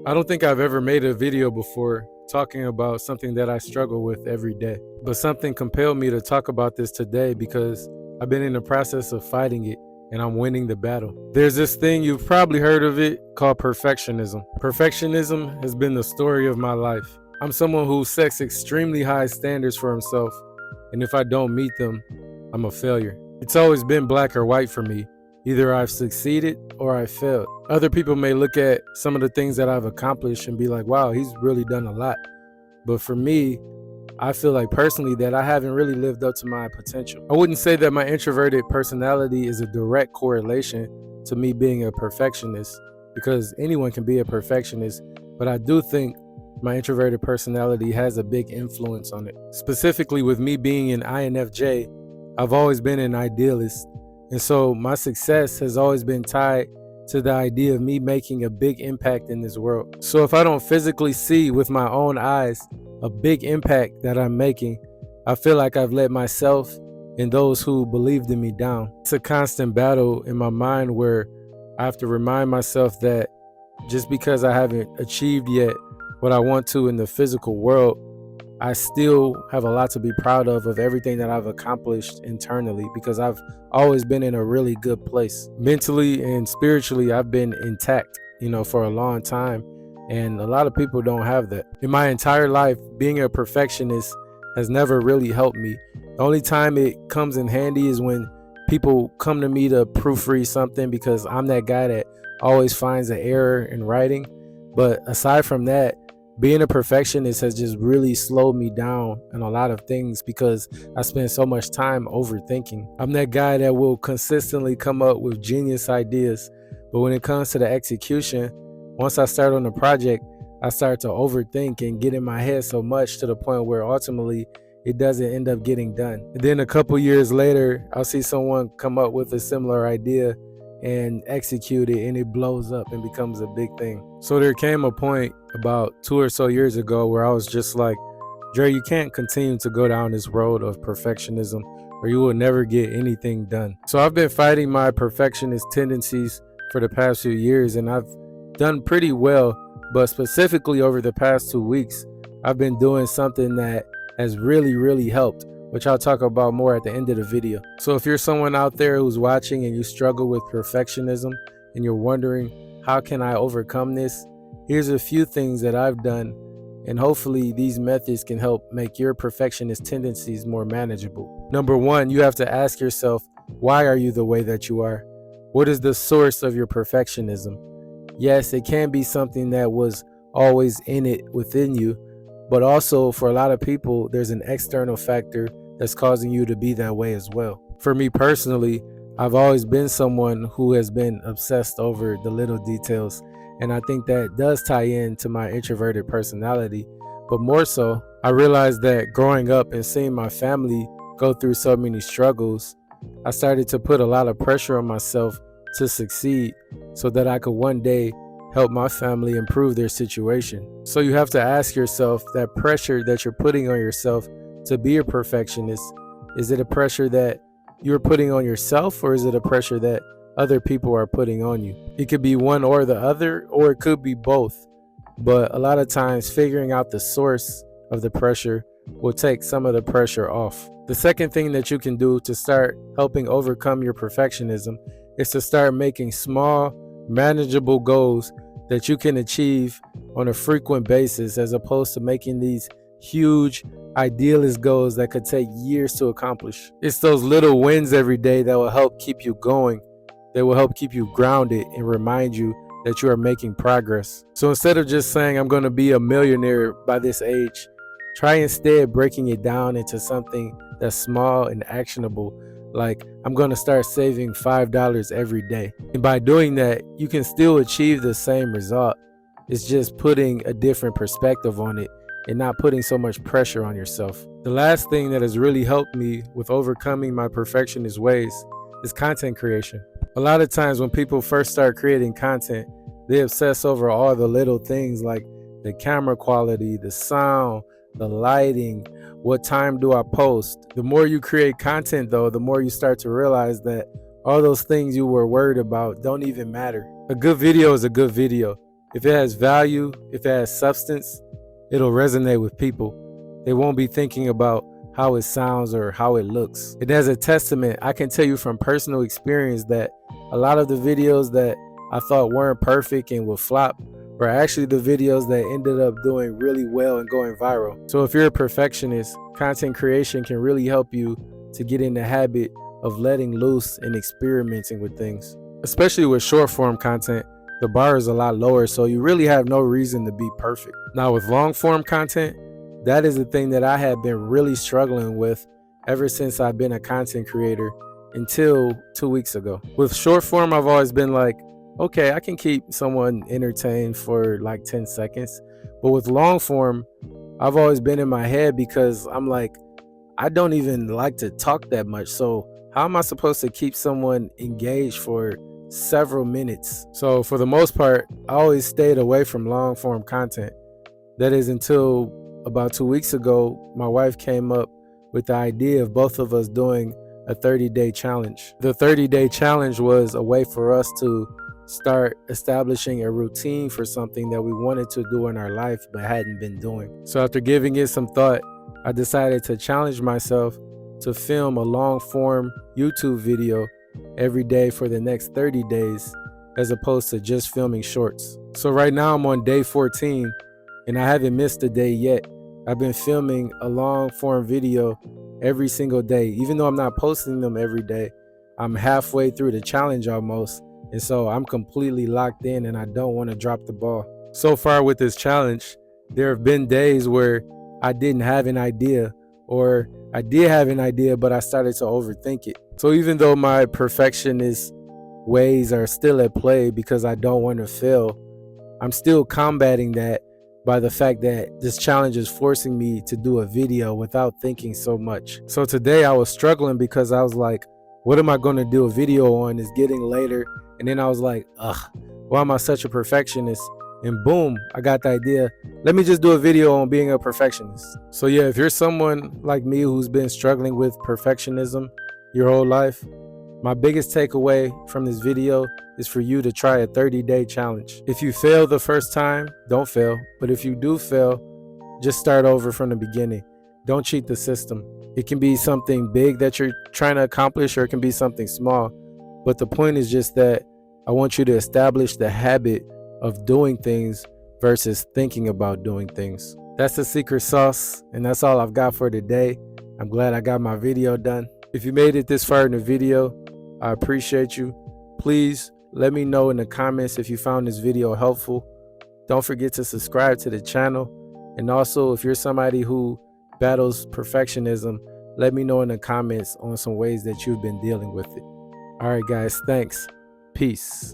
I don't think I've ever made a video before talking about something that I struggle with every day, but something compelled me to talk about this today because I've been in the process of fighting it and I'm winning the battle. There's this thing, you've probably heard of it, called perfectionism. Perfectionism has been the story of my life. I'm someone who sets extremely high standards for himself, and if I don't meet them, I'm a failure. It's always been black or white for me. Either I've succeeded or I've failed. Other people may look at some of the things that I've accomplished and be like, wow, he's really done a lot. But for me, I feel like personally that I haven't really lived up to my potential. I wouldn't say that my introverted personality is a direct correlation to me being a perfectionist, because anyone can be a perfectionist, but I do think my introverted personality has a big influence on it. Specifically with me being an INFJ, I've always been an idealist. And so my success has always been tied to the idea of me making a big impact in this world. So if I don't physically see with my own eyes a big impact that I'm making, I feel like I've let myself and those who believed in me down. It's a constant battle in my mind where I have to remind myself that just because I haven't achieved yet what I want to in the physical world, I still have a lot to be proud of everything that I've accomplished internally, because I've always been in a really good place. Mentally and spiritually, I've been intact, for a long time. And a lot of people don't have that. In my entire life, being a perfectionist has never really helped me. The only time it comes in handy is when people come to me to proofread something, because I'm that guy that always finds an error in writing. But aside from that, being a perfectionist has just really slowed me down in a lot of things, because I spend so much time overthinking. I'm that guy that will consistently come up with genius ideas, but when it comes to the execution, once I start on the project, I start to overthink and get in my head so much to the point where ultimately it doesn't end up getting done. And then a couple years later, I'll see someone come up with a similar idea and execute it, and it blows up and becomes a big thing. So there came a point about 2 or so years ago where I was just like, Dre, you can't continue to go down this road of perfectionism or you will never get anything done. So I've been fighting my perfectionist tendencies for the past few years, and I've done pretty well, but specifically over the past 2 weeks, I've been doing something that has really helped, which I'll talk about more at the end of the video. So if you're someone out there who's watching and you struggle with perfectionism and you're wondering, how can I overcome this? Here's a few things that I've done, and hopefully these methods can help make your perfectionist tendencies more manageable. Number one, you have to ask yourself, why are you the way that you are? What is the source of your perfectionism? Yes, it can be something that was always in it within you, but also for a lot of people, there's an external factor that's causing you to be that way as well. For me personally, I've always been someone who has been obsessed over the little details, and I think that does tie into my introverted personality. But more so, I realized that growing up and seeing my family go through so many struggles, I started to put a lot of pressure on myself to succeed so that I could one day help my family improve their situation. So you have to ask yourself, that pressure that you're putting on yourself to be a perfectionist, is it a pressure that you're putting on yourself, or is it a pressure that other people are putting on you? It could be one or the other, or it could be both. But a lot of times figuring out the source of the pressure will take some of the pressure off. The second thing that you can do to start helping overcome your perfectionism is to start making small, manageable goals that you can achieve on a frequent basis, as opposed to making these huge idealist goals that could take years to accomplish. It's those little wins every day that will help keep you going, that will help keep you grounded and remind you that you are making progress. So instead of just saying, I'm going to be a millionaire by this age, try instead breaking it down into something that's small and actionable. Like, I'm going to start saving $5 every day. And by doing that, you can still achieve the same result. It's just putting a different perspective on it and not putting so much pressure on yourself. The last thing that has really helped me with overcoming my perfectionist ways is content creation. A lot of times when people first start creating content, they obsess over all the little things like the camera quality, the sound, the lighting, what time do I post. The more you create content though, the more you start to realize that all those things you were worried about don't even matter. A good video is a good video. If it has value, if it has substance, it'll resonate with people. They won't be thinking about how it sounds or how it looks. And as a testament, I can tell you from personal experience that a lot of the videos that I thought weren't perfect and would flop were actually the videos that ended up doing really well and going viral. So if you're a perfectionist, content creation can really help you to get in the habit of letting loose and experimenting with things. Especially with short form content, the bar is a lot lower, so you really have no reason to be perfect. Now with long form content, that is the thing that I have been really struggling with ever since I've been a content creator until 2 weeks ago. With short form, I've always been like, okay, I can keep someone entertained for like 10 seconds. But with long form, I've always been in my head because I'm like, I don't even like to talk that much. So how am I supposed to keep someone engaged for several minutes? So for the most part, I always stayed away from long form content. That is until about 2 weeks ago, my wife came up with the idea of both of us doing a 30-day challenge. The 30-day challenge was a way for us to start establishing a routine for something that we wanted to do in our life but hadn't been doing. So after giving it some thought, I decided to challenge myself to film a long form YouTube video every day for the next 30 days as opposed to just filming shorts. So right now I'm on day 14 and I haven't missed a day yet. I've been filming a long form video every single day. Even though I'm not posting them every day, I'm halfway through the challenge almost. And so I'm completely locked in and I don't want to drop the ball. So far with this challenge, there have been days where I didn't have an idea, or I did have an idea, but I started to overthink it. So even though my perfectionist ways are still at play because I don't want to fail, I'm still combating that by the fact that this challenge is forcing me to do a video without thinking so much. So today I was struggling because I was like, what am I going to do a video on? It's getting later. And then I was like, why am I such a perfectionist? And boom, I got the idea. Let me just do a video on being a perfectionist. So yeah, if you're someone like me who's been struggling with perfectionism your whole life, my biggest takeaway from this video is for you to try a 30-day challenge. If you fail the first time, don't fail. But if you do fail, just start over from the beginning. Don't cheat the system. It can be something big that you're trying to accomplish, or it can be something small. But the point is just that I want you to establish the habit of doing things versus thinking about doing things. That's the secret sauce, and that's all I've got for today. I'm glad I got my video done. If you made it this far in the video, I appreciate you. Please let me know in the comments if you found this video helpful. Don't forget to subscribe to the channel. And also, if you're somebody who battles perfectionism, let me know in the comments on some ways that you've been dealing with it. All right, guys, thanks. Peace.